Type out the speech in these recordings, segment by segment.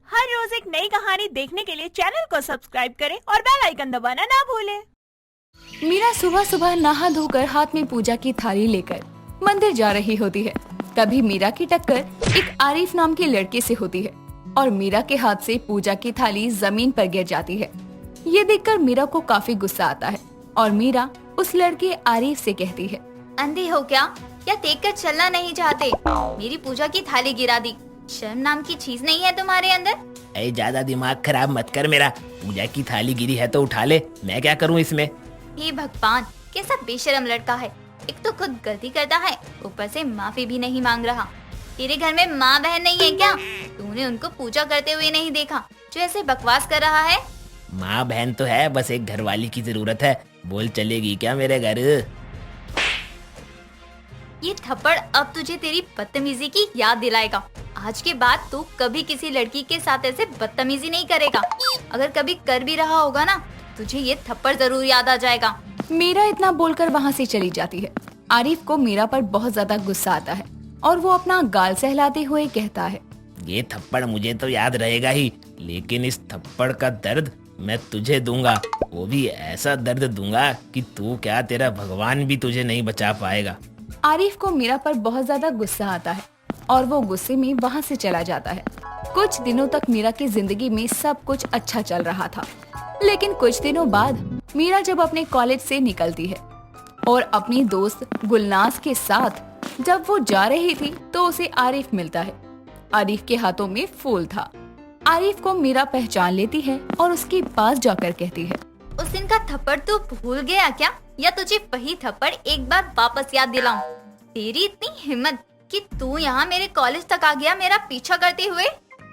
हर रोज एक नई कहानी देखने के लिए चैनल को सब्सक्राइब करें और बेल आइकन दबाना ना भूलें। मीरा सुबह सुबह नहा धोकर हाथ में पूजा की थाली लेकर मंदिर जा रही होती है। तभी मीरा की टक्कर एक आरिफ नाम के लड़के से होती है और मीरा के हाथ से पूजा की थाली जमीन पर गिर जाती है। ये देखकर मीरा को काफी गुस्सा आता है और मीरा उस लड़के आरिफ से कहती है, अंधे हो क्या या देख कर चलना नहीं चाहते? मेरी पूजा की थाली गिरा दी। शर्म नाम की चीज नहीं है तुम्हारे अंदर? अरे ज्यादा दिमाग खराब मत कर मेरा। पूजा की थाली गिरी है तो उठा ले, मैं क्या करूं इसमें। हे भगवान, कैसा बेशरम लड़का है। एक तो खुद गलती करता है, ऊपर से माफी भी नहीं मांग रहा। तेरे घर में माँ बहन नहीं है क्या? तूने उनको पूजा करते हुए नहीं देखा जो ऐसे बकवास कर रहा है? माँ बहन तो है, बस एक घरवाली की जरूरत है। बोल चलेगी क्या मेरे घर? ये थप्पड़ अब तुझे तेरी बदतमीजी की याद दिलाएगा। आज के बाद तू कभी किसी लड़की के साथ ऐसे बदतमीजी नहीं करेगा। अगर कभी कर भी रहा होगा ना, तुझे ये थप्पड़ जरूर याद आ जाएगा। मीरा इतना बोलकर वहाँ से चली जाती है। आरिफ को मीरा पर बहुत ज्यादा गुस्सा आता है और वो अपना गाल सहलाते हुए कहता है, ये थप्पड़ मुझे तो याद रहेगा ही, लेकिन इस थप्पड़ का दर्द मैं तुझे दूंगा। वो भी ऐसा दर्द दूंगा कि तू क्या, तेरा भगवान भी तुझे नहीं बचा पाएगा। आरिफ को मीरा पर बहुत ज्यादा गुस्सा आता है और वो गुस्से में वहाँ से चला जाता है। कुछ दिनों तक मीरा की जिंदगी में सब कुछ अच्छा चल रहा था, लेकिन कुछ दिनों बाद मीरा जब अपने कॉलेज से निकलती है और अपनी दोस्त गुलनाज के साथ जब वो जा रही थी तो उसे आरिफ मिलता है। आरिफ के हाथों में फूल था। आरिफ को मीरा पहचान लेती है और उसके पास जाकर कहती है, उस दिन का थप्पड़ तू भूल गया क्या, या तुझे वही थप्पड़ एक बार वापस याद दिलाऊं? तेरी इतनी हिम्मत कि तू यहाँ मेरे कॉलेज तक आ गया मेरा पीछा करते हुए।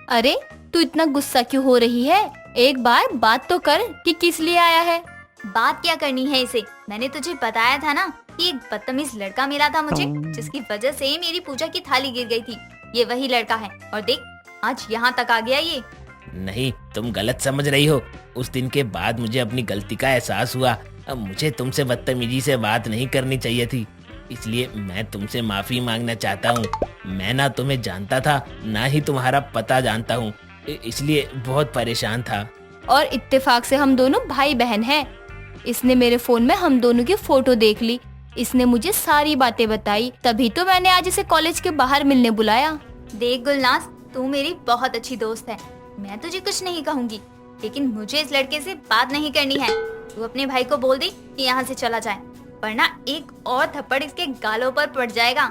अरे तू इतना गुस्सा क्यों हो रही है? एक बार बात तो कर कि किस लिए आया है। बात क्या करनी है इसे? मैंने तुझे बताया था ना कि एक बदतमीज लड़का मिला था मुझे, जिसकी वजह से मेरी पूजा की थाली गिर गई थी। ये वही लड़का है और देख आज यहाँ तक आ गया ये। नहीं, तुम गलत समझ रही हो। उस दिन के बाद मुझे अपनी गलती का एहसास हुआ। अब मुझे तुमसे बदतमीजी से बात नहीं करनी चाहिए थी, इसलिए मैं तुमसे माफी मांगना चाहता हूँ। मैं ना तुम्हें जानता था, ना ही तुम्हारा पता जानता हूँ, इसलिए बहुत परेशान था। और इत्तेफाक से हम दोनों भाई बहन हैं। इसने मेरे फोन में हम दोनों की फोटो देख ली। इसने मुझे सारी बातें बताई, तभी तो मैंने आज इसे कॉलेज के बाहर मिलने बुलाया। देख गुलनाज, तू मेरी बहुत अच्छी दोस्त है। मैं तुझे कुछ नहीं कहूँगी, लेकिन मुझे इस लड़के से बात नहीं करनी है। तू अपने भाई को बोल दे कि यहाँ से चला जाए, वरना एक और थप्पड़ इसके गालों पर पड़ जाएगा।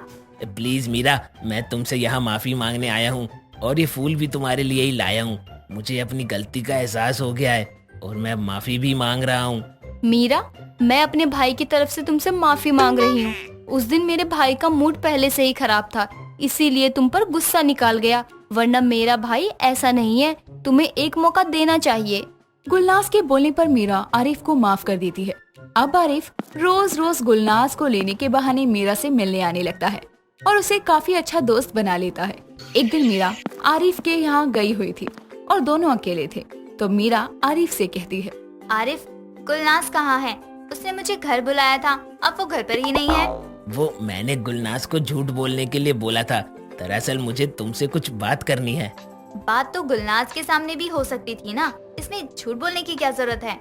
प्लीज मीरा, मैं तुमसे यहाँ माफी मांगने आया हूँ और ये फूल भी तुम्हारे लिए ही लाया हूँ। मुझे अपनी गलती का एहसास हो गया है और मैं माफी भी मांग रहा हूँ। मीरा, मैं अपने भाई की तरफ से तुमसे माफी मांग रही हूँ। उस दिन मेरे भाई का मूड पहले से ही खराब था, इसीलिए तुम पर गुस्सा निकाल गया, वरना मेरा भाई ऐसा नहीं है। तुम्हें एक मौका देना चाहिए। गुलनाज के बोलने पर मीरा आरिफ को माफ कर देती है। अब आरिफ रोज रोज गुलनाज को लेने के बहाने मीरा से मिलने आने लगता है और उसे काफी अच्छा दोस्त बना लेता है। एक दिन मीरा आरिफ के यहाँ गई हुई थी और दोनों अकेले थे, तो मीरा आरिफ से कहती है, आरिफ, गुलनाज कहाँ है? उसने मुझे घर बुलाया था, अब वो घर पर ही नहीं है। वो मैंने गुलनाज को झूठ बोलने के लिए बोला था। दरअसल मुझे तुमसे कुछ बात करनी है। बात तो गुलनाज के सामने भी हो सकती थी ना, इसमें झूठ बोलने की क्या जरूरत है?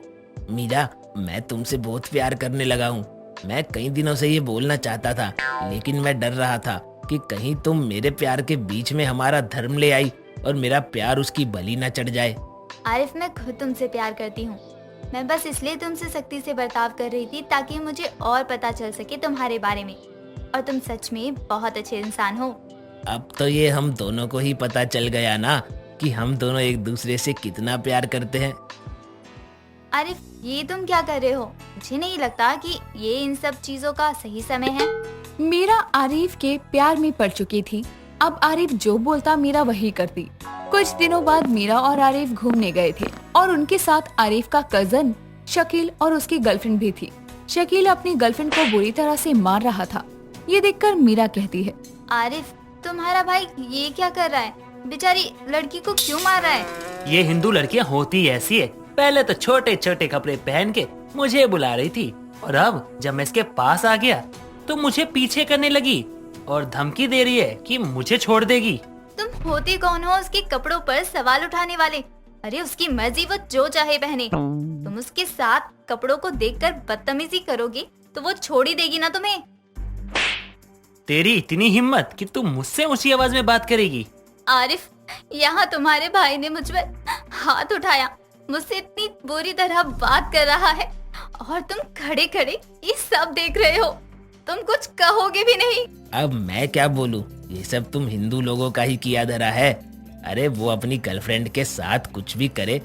मीरा, मैं तुमसे बहुत प्यार करने लगा हूँ। मैं कई दिनों से ये बोलना चाहता था, लेकिन मैं डर रहा था कि कहीं तुम मेरे प्यार के बीच में हमारा धर्म ले आई और मेरा प्यार उसकी बलि न चढ़ जाए। आरिफ, मैं खुद तुमसे प्यार करती हूँ। मैं बस इसलिए तुमसे सख्ती से बर्ताव कर रही थी ताकि मुझे और पता चल सके तुम्हारे बारे में, और तुम सच में बहुत अच्छे इंसान हो। अब तो ये हम दोनों को ही पता चल गया ना कि हम दोनों एक दूसरे से कितना प्यार करते हैं। आरिफ, ये तुम क्या कर रहे हो? मुझे नहीं लगता कि ये इन सब चीजों का सही समय है। मीरा आरिफ के प्यार में पड़ चुकी थी। अब आरिफ जो बोलता मीरा वही करती। कुछ दिनों बाद मीरा और आरिफ घूमने गए थे और उनके साथ आरिफ का कजन शकील और उसकी गर्लफ्रेंड भी थी। शकील अपनी गर्लफ्रेंड को बुरी तरह से मार रहा था। ये देखकर मीरा कहती है, आरिफ, तुम्हारा भाई ये क्या कर रहा है? बेचारी लड़की को क्यों मार रहा है? ये हिंदू लड़कियां होती ऐसी है। पहले तो छोटे छोटे कपड़े पहन के मुझे बुला रही थी, और अब जब मैं इसके पास आ गया तो मुझे पीछे करने लगी और धमकी दे रही है कि मुझे छोड़ देगी। तुम होते कौन हो उसके कपड़ों पर सवाल उठाने वाले। अरे उसकी मर्जी, वो जो चाहे पहने। तुम उसके साथ कपड़ों को देखकर बदतमीजी करोगे तो वो छोड़ ही देगी ना तुम्हें। तेरी इतनी हिम्मत कि तुम मुझसे ऊंची आवाज में बात करेगी? आरिफ, यहाँ तुम्हारे भाई ने मुझ पर हाथ उठाया, मुझसे इतनी बुरी तरह बात कर रहा है और तुम खड़े खड़े ये सब देख रहे हो। तुम कुछ कहोगे भी नहीं। अब मैं क्या बोलूं? ये सब तुम हिंदू लोगों का ही किया धरा है। अरे वो अपनी गर्लफ्रेंड के साथ कुछ भी करे,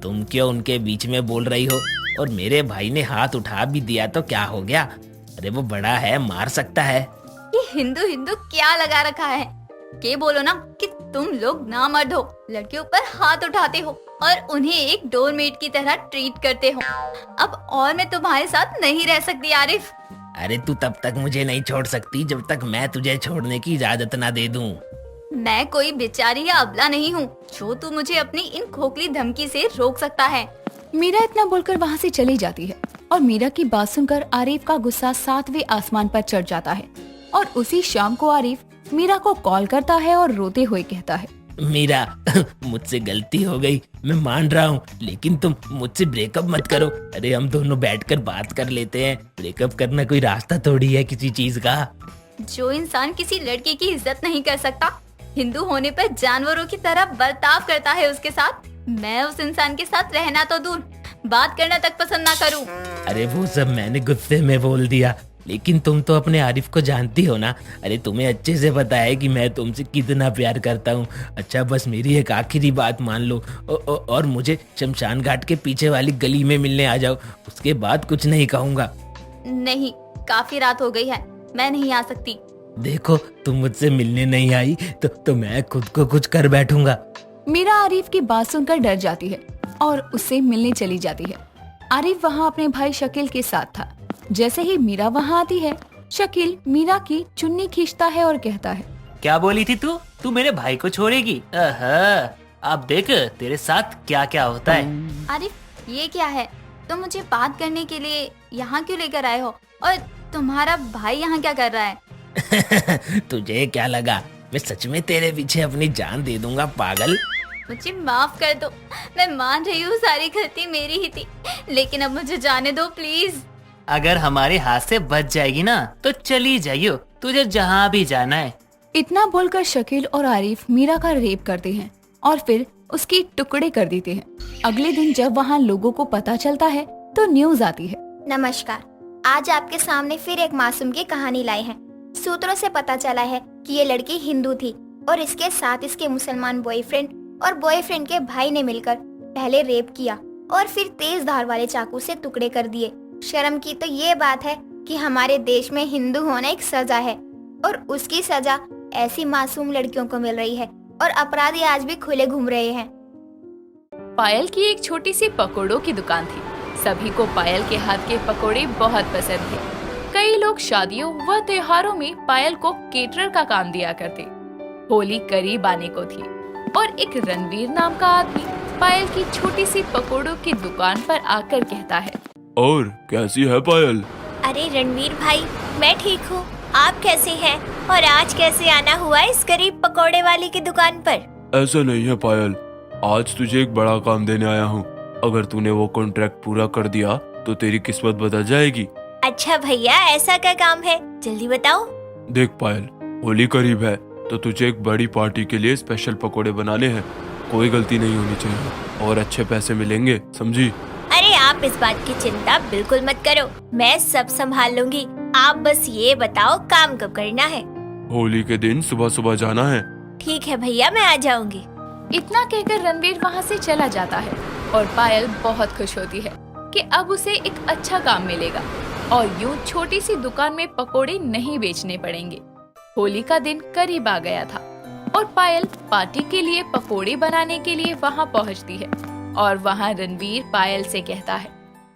तुम क्यों उनके बीच में बोल रही हो? और मेरे भाई ने हाथ उठा भी दिया तो क्या हो गया? अरे वो बड़ा है, मार सकता है। ये हिंदू हिंदू क्या लगा रखा है? के बोलो ना कि तुम लोग नामर्द हो, लड़कियों पर हाथ उठाते हो और उन्हें एक डोरमेट की तरह ट्रीट करते हो। अब और मैं तुम्हारे साथ नहीं रह सकती आरिफ। अरे तू तब तक मुझे नहीं छोड़ सकती जब तक मैं तुझे छोड़ने की इजाजत ना दे दूं। मैं कोई बेचारी या अबला नहीं हूँ जो तू मुझे अपनी इन खोखली धमकी से रोक सकता है। मीरा इतना बोलकर वहाँ से चली जाती है और मीरा की बात सुनकर आरिफ का गुस्सा 7वें आसमान पर चढ़ जाता है। और उसी शाम को आरिफ मीरा को कॉल करता है और रोते हुए कहता है, मीरा मुझसे गलती हो गई, मैं मान रहा हूँ, लेकिन तुम मुझसे ब्रेकअप मत करो। अरे हम दोनों बैठकर बात कर लेते हैं। ब्रेकअप करना कोई रास्ता थोड़ी है किसी चीज का। जो इंसान किसी लड़की की इज्जत नहीं कर सकता, हिंदू होने पर जानवरों की तरह बर्ताव करता है उसके साथ, मैं उस इंसान के साथ रहना तो दूर, बात करना तक पसंद ना करूं। अरे वो सब मैंने गुस्से में बोल दिया, लेकिन तुम तो अपने आरिफ को जानती हो ना। अरे तुम्हें अच्छे से पता है कि मैं तुमसे कितना प्यार करता हूँ। अच्छा बस मेरी एक आखिरी बात मान लो और मुझे शमशान घाट के पीछे वाली गली में मिलने आ जाओ, उसके बाद कुछ नहीं कहूँगा। नहीं, काफी रात हो गई है, मैं नहीं आ सकती। देखो तुम मुझसे मिलने नहीं आई तो मैं खुद को कुछ कर बैठूंगा। मीरा आरिफ की बात सुनकर डर जाती है और उससे मिलने चली जाती है। आरिफ वहाँ अपने भाई शकील के साथ था। जैसे ही मीरा वहाँ आती है, शकील मीरा की चुन्नी खींचता है और कहता है, क्या बोली थी तू मेरे भाई को छोड़ेगी? अब देख तेरे साथ क्या क्या होता है। आरिफ, ये क्या है? तुम मुझे बात करने के लिए यहाँ क्यों लेकर आए हो? और तुम्हारा भाई यहाँ क्या कर रहा है? तुझे क्या लगा मैं सच में तेरे पीछे अपनी जान दे दूंगा पागल? मुझे माफ कर दो, मैं मान रही हूँ सारी गलती मेरी ही थी, लेकिन अब मुझे जाने दो प्लीज। अगर हमारे हाथ से बच जाएगी ना तो चली जाइयो, तुझे जहाँ भी जाना है। इतना बोलकर शकील और आरिफ मीरा का रेप करते हैं और फिर उसके टुकड़े कर देते हैं। अगले दिन जब वहाँ लोगों को पता चलता है तो न्यूज आती है। नमस्कार, आज आपके सामने फिर एक मासूम की कहानी लाए हैं। सूत्रों से पता चला है कि ये लड़की हिंदू थी और इसके साथ इसके मुसलमान बॉयफ्रेंड और बॉयफ्रेंड के भाई ने मिलकर पहले रेप किया और फिर तेज धार वाले चाकू से टुकड़े कर दिए। शर्म की तो ये बात है कि हमारे देश में हिंदू होना एक सजा है और उसकी सजा ऐसी मासूम लड़कियों को मिल रही है और अपराधी आज भी खुले घूम रहे हैं। पायल की एक छोटी सी पकौड़ों की दुकान थी। सभी को पायल के हाथ के पकौड़े बहुत पसंद थे। कई लोग शादियों व त्योहारों में पायल को केटरर का काम दिया करते। होली करीब आने को थी और एक रणवीर नाम का आदमी पायल की छोटी सी पकौड़ों की दुकान पर आकर कहता है, और कैसी है पायल? अरे रणवीर भाई, मैं ठीक हूँ, आप कैसे हैं? और आज कैसे आना हुआ इस गरीब पकौड़े वाले की दुकान पर? ऐसा नहीं है पायल, आज तुझे एक बड़ा काम देने आया हूँ। अगर तूने वो कॉन्ट्रैक्ट पूरा कर दिया तो तेरी किस्मत बदल जाएगी। अच्छा भैया, ऐसा क्या काम है, जल्दी बताओ। देख पायल, होली करीब है तो तुझे एक बड़ी पार्टी के लिए स्पेशल पकोड़े बनाने हैं। कोई गलती नहीं होनी चाहिए और अच्छे पैसे मिलेंगे, समझी? अरे आप इस बात की चिंता बिल्कुल मत करो, मैं सब संभाल लूंगी। आप बस ये बताओ काम कब करना है? होली के दिन सुबह सुबह जाना है। ठीक है भैया, मैं आ जाऊंगी। इतना कहकर रणवीर वहाँ से चला जाता है और पायल बहुत खुश होती है कि अब उसे एक अच्छा काम मिलेगा और यूं छोटी सी दुकान में पकोड़े नहीं बेचने पड़ेंगे। होली का दिन करीब आ गया था और पायल पार्टी के लिए पकोड़े बनाने के लिए वहाँ पहुँचती है और वहाँ रणवीर पायल से कहता है,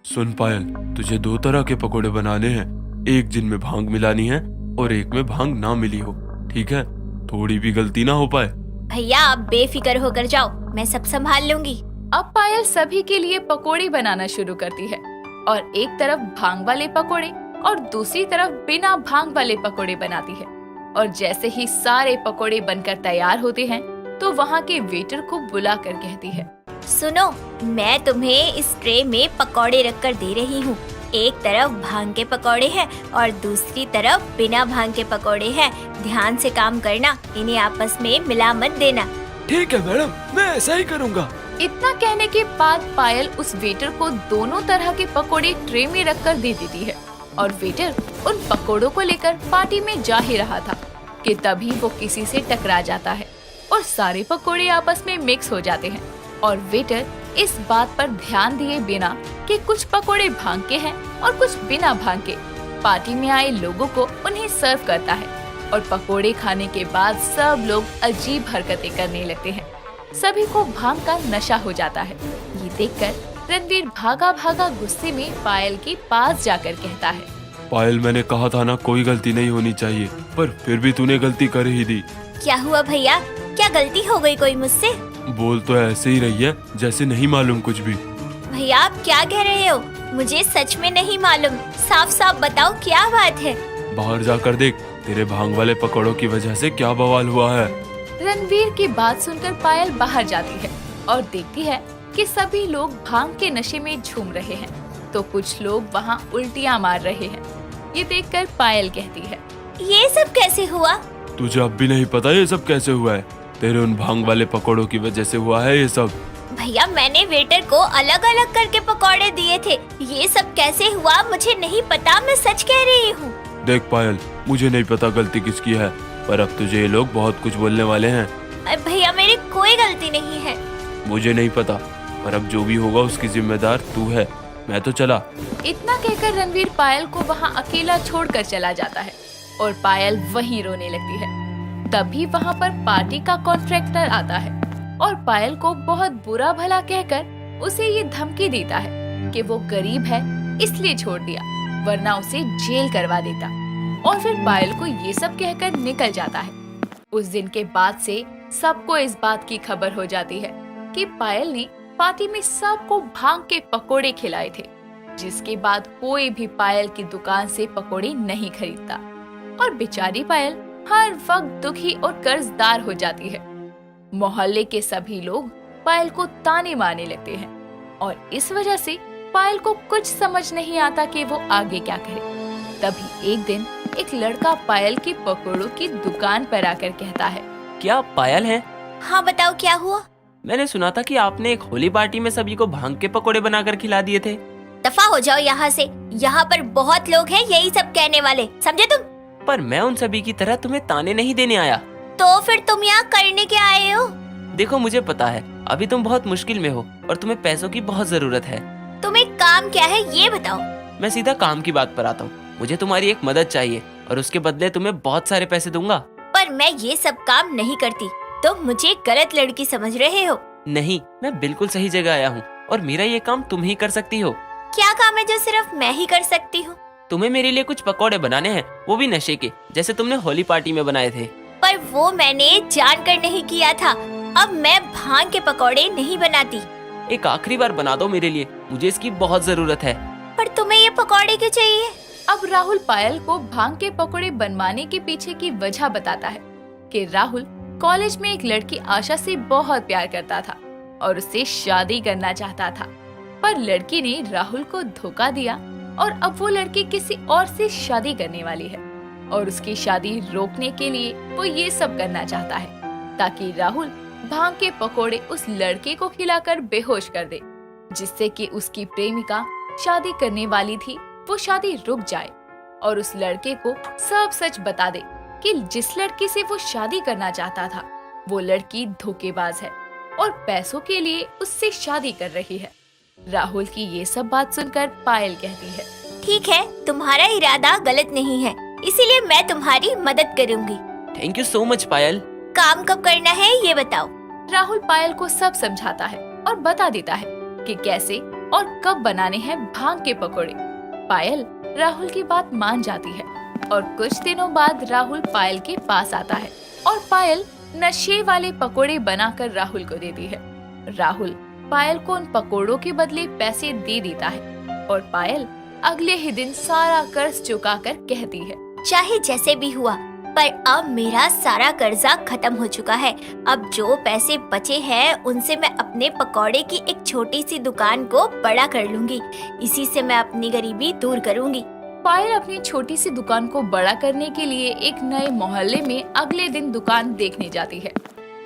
सुन पायल, तुझे 2 तरह के पकोड़े बनाने हैं, एक जिनमें भांग मिलानी है और एक में भांग ना मिली हो, ठीक है? थोड़ी भी गलती ना हो पाए। भैया आप बेफिक्र होकर जाओ, मैं सब संभाल लूंगी। अब पायल सभी के लिए पकोड़े बनाना शुरू करती है और एक तरफ भांग वाले पकोड़े और दूसरी तरफ बिना भांग वाले पकोड़े बनाती है। और जैसे ही सारे पकोड़े बनकर तैयार होते हैं, तो वहाँ के वेटर को बुलाकर कहती है, सुनो, मैं तुम्हें इस ट्रे में पकौड़े रखकर दे रही हूँ। एक तरफ भांग के पकौड़े हैं और दूसरी तरफ बिना भांग के पकौड़े हैं। ध्यान से काम करना, इन्हें आपस में मिला मत देना। ठीक है मैडम, मैं ऐसा ही करूँगा। इतना कहने के बाद पायल उस वेटर को दोनों तरह के पकोड़े ट्रे में रखकर दे देती है और वेटर उन पकोड़ों को लेकर पार्टी में जा ही रहा था कि तभी वो किसी से टकरा जाता है और सारे पकोड़े आपस में मिक्स हो जाते हैं और वेटर इस बात पर ध्यान दिए बिना कि कुछ पकोड़े भांग के हैं और कुछ बिना भांग के, पार्टी में आए लोगों को उन्हें सर्व करता है और पकोड़े खाने के बाद सब लोग अजीब हरकतें करने लगते हैं। सभी को भांग का नशा हो जाता है। ये देखकर रणवीर भागा भागा गुस्से में पायल के पास जाकर कहता है, पायल, मैंने कहा था ना कोई गलती नहीं होनी चाहिए, पर फिर भी तूने गलती कर ही दी। क्या हुआ भैया, क्या गलती हो गई कोई मुझसे? बोल तो ऐसे ही रही है जैसे नहीं मालूम कुछ भी। भैया आप क्या कह रहे हो? मुझे सच में नहीं मालूम, साफ साफ बताओ क्या बात है। बाहर जाकर देख, तेरे भांग वाले पकौड़ों की वजह से क्या बवाल हुआ है। रणवीर की बात सुनकर पायल बाहर जाती है और देखती है कि सभी लोग भांग के नशे में झूम रहे हैं, तो कुछ लोग वहाँ उल्टियाँ मार रहे हैं। ये देखकर पायल कहती है, ये सब कैसे हुआ? तुझे अब भी नहीं पता ये सब कैसे हुआ है? तेरे उन भांग वाले पकौड़ों की वजह से हुआ है ये सब। भैया मैंने वेटर को अलग अलग करके पकौड़े दिए थे, ये सब कैसे हुआ मुझे नहीं पता, मैं सच कह रही हूँ। देख पायल, मुझे नहीं पता गलती किसकी है, पर अब तुझे ये लोग बहुत कुछ बोलने वाले हैं। भैया मेरी कोई गलती नहीं है। मुझे नहीं पता, पर अब जो भी होगा उसकी जिम्मेदार तू है। मैं तो चला। इतना कहकर रणवीर पायल को वहाँ अकेला छोड़कर चला जाता है और पायल वहीं रोने लगती है। तभी वहाँ पर पार्टी का कॉन्ट्रैक्टर आता है और पायल को बहुत बुरा भला कहकर उसे ये धमकी देता है कि वो गरीब है इसलिए छोड़ दिया, वरना उसे जेल करवा देता, और फिर पायल को ये सब कहकर निकल जाता है। उस दिन के बाद से सबको इस बात की खबर हो जाती है कि पायल ने पार्टी में सबको भांग के पकोड़े खिलाए थे, जिसके बाद कोई भी पायल की दुकान से पकोड़े नहीं खरीदता और बेचारी पायल हर वक्त दुखी और कर्जदार हो जाती है। मोहल्ले के सभी लोग पायल को ताने मारने लगते हैं और इस वजह से पायल को कुछ समझ नहीं आता कि वो आगे क्या करे। तभी एक दिन एक लड़का पायल की पकोड़ों की दुकान पर आकर कहता है, क्या आप पायल हैं? हाँ बताओ क्या हुआ? मैंने सुना था कि आपने एक होली पार्टी में सभी को भांग के पकोड़े बनाकर खिला दिए थे। दफा हो जाओ यहाँ से, यहाँ पर बहुत लोग हैं यही सब कहने वाले, समझे तुम? पर मैं उन सभी की तरह तुम्हें ताने नहीं देने आया। तो फिर तुम यहाँ करने क्या आए हो? देखो मुझे पता है अभी तुम बहुत मुश्किल में हो और तुम्हें पैसों की बहुत जरूरत है। तुम्हें काम क्या है ये बताओ। मैं सीधा काम की बात पर आता हूँ। मुझे तुम्हारी एक मदद चाहिए और उसके बदले तुम्हें बहुत सारे पैसे दूंगा। पर मैं ये सब काम नहीं करती, तुम मुझे गलत लड़की समझ रहे हो। नहीं, मैं बिल्कुल सही जगह आया हूँ और मेरा ये काम तुम ही कर सकती हो। क्या काम है जो सिर्फ मैं ही कर सकती हूँ? तुम्हें मेरे लिए कुछ पकौड़े बनाने हैं, वो भी नशे के, जैसे तुमने होली पार्टी में बनाए थे। पर वो मैंने जानकर नहीं किया था, अब मैं भांग के पकौड़े नहीं बनाती। एक आखिरी बार बना दो मेरे लिए, मुझे इसकी बहुत जरूरत है। पर तुम्हें ये पकौड़े क्यों चाहिए? अब राहुल पायल को भांग के पकौड़े बनवाने के पीछे की वजह बताता है कि राहुल कॉलेज में एक लड़की आशा से बहुत प्यार करता था और उससे शादी करना चाहता था, पर लड़की ने राहुल को धोखा दिया और अब वो लड़की किसी और से शादी करने वाली है और उसकी शादी रोकने के लिए वो ये सब करना चाहता है ताकि राहुल भांग के पकोड़े उस लड़के को खिलाकर बेहोश कर दे, जिससे कि उसकी प्रेमिका शादी करने वाली थी वो शादी रुक जाए और उस लड़के को सब सच बता दे कि जिस लड़की से वो शादी करना चाहता था वो लड़की धोखेबाज है और पैसों के लिए उससे शादी कर रही है। राहुल की ये सब बात सुनकर पायल कहती है, ठीक है, तुम्हारा इरादा गलत नहीं है, इसीलिए मैं तुम्हारी मदद करूंगी। थैंक यू सो मच पायल। काम कब करना है ये बताओ। राहुल पायल को सब समझाता है और बता देता है कि कैसे और कब बनाने हैं भांग के पकोड़े। पायल राहुल की बात मान जाती है और कुछ दिनों बाद राहुल पायल के पास आता है और पायल नशे वाले पकोड़े बनाकर राहुल को देती है। राहुल पायल को उन पकोड़ों के बदले पैसे दे देता है और पायल अगले ही दिन सारा कर्ज चुकाकर कहती है, चाहे जैसे भी हुआ पर अब मेरा सारा कर्जा खत्म हो चुका है। अब जो पैसे बचे हैं उनसे मैं अपने पकौड़े की एक छोटी सी दुकान को बड़ा कर लूंगी। इसी से मैं अपनी गरीबी दूर करूंगी। पायल अपनी छोटी सी दुकान को बड़ा करने के लिए एक नए मोहल्ले में अगले दिन दुकान देखने जाती है,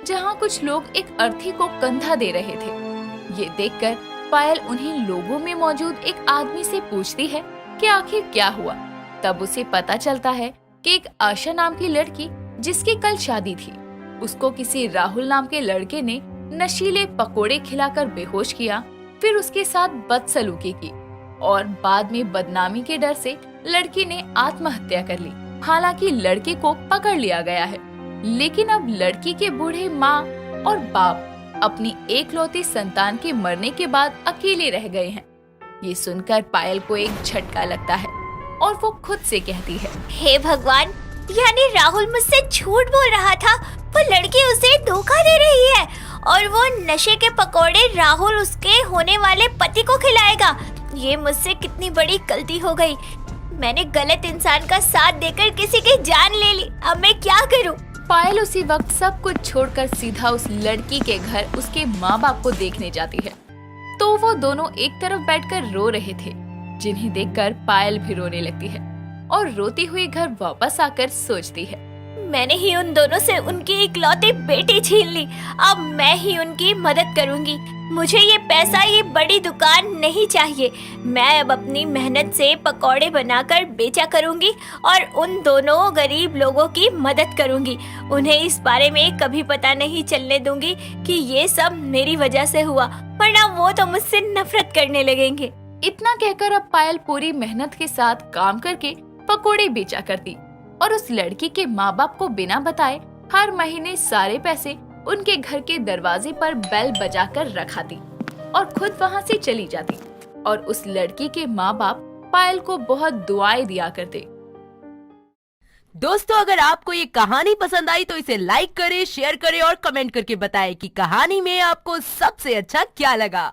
जहाँ कुछ लोग एक अर्थी को कंधा दे रहे थे। ये देखकर पायल उन्हीं लोगों में मौजूद एक आदमी से पूछती है कि आखिर क्या हुआ। तब उसे पता चलता है कि एक आशा नाम की लड़की जिसकी कल शादी थी, उसको किसी राहुल नाम के लड़के ने नशीले पकोड़े खिलाकर बेहोश किया, फिर उसके साथ बदसलूकी की और बाद में बदनामी के डर से लड़की ने आत्महत्या कर ली। हालांकि लड़के को पकड़ लिया गया है, लेकिन अब लड़की के बूढ़े माँ और बाप अपनी एकलौती संतान के मरने के बाद अकेले रह गए हैं। ये सुनकर पायल को एक झटका लगता है और वो खुद से कहती है, हे भगवान, यानी राहुल मुझसे झूठ बोल रहा था। वो लड़की उसे धोखा दे रही है और वो नशे के पकोड़े राहुल उसके होने वाले पति को खिलाएगा। ये मुझसे कितनी बड़ी गलती हो गई। मैंने गलत इंसान का साथ देकर किसी की जान ले ली। अब मैं क्या करूं? पायल उसी वक्त सब कुछ छोड़कर सीधा उस लड़की के घर उसके माँ बाप को देखने जाती है। तो वो दोनों एक तरफ बैठकर रो रहे थे, जिन्हें देखकर पायल भी रोने लगती है और रोती हुई घर वापस आकर सोचती है, मैंने ही उन दोनों से उनकी इकलौती बेटी छीन ली। अब मैं ही उनकी मदद करूंगी। मुझे ये पैसा, ये बड़ी दुकान नहीं चाहिए। मैं अब अपनी मेहनत से पकौड़े बनाकर बेचा करूंगी और उन दोनों गरीब लोगों की मदद करूंगी। उन्हें इस बारे में कभी पता नहीं चलने दूंगी कि ये सब मेरी वजह से हुआ, वरना वो तो मुझसे नफरत करने लगेंगे। इतना कहकर अब पायल पूरी मेहनत के साथ काम करके पकोड़े बेचा करती और उस लड़की के माँ बाप को बिना बताए हर महीने सारे पैसे उनके घर के दरवाजे पर बेल बजाकर रखाती और खुद वहाँ से चली जाती। और उस लड़की के माँ बाप पायल को बहुत दुआएं दिया करते। दोस्तों, अगर आपको ये कहानी पसंद आई तो इसे लाइक करें, शेयर करें और कमेंट करके बताएं कि कहानी में आपको सबसे अच्छा क्या लगा।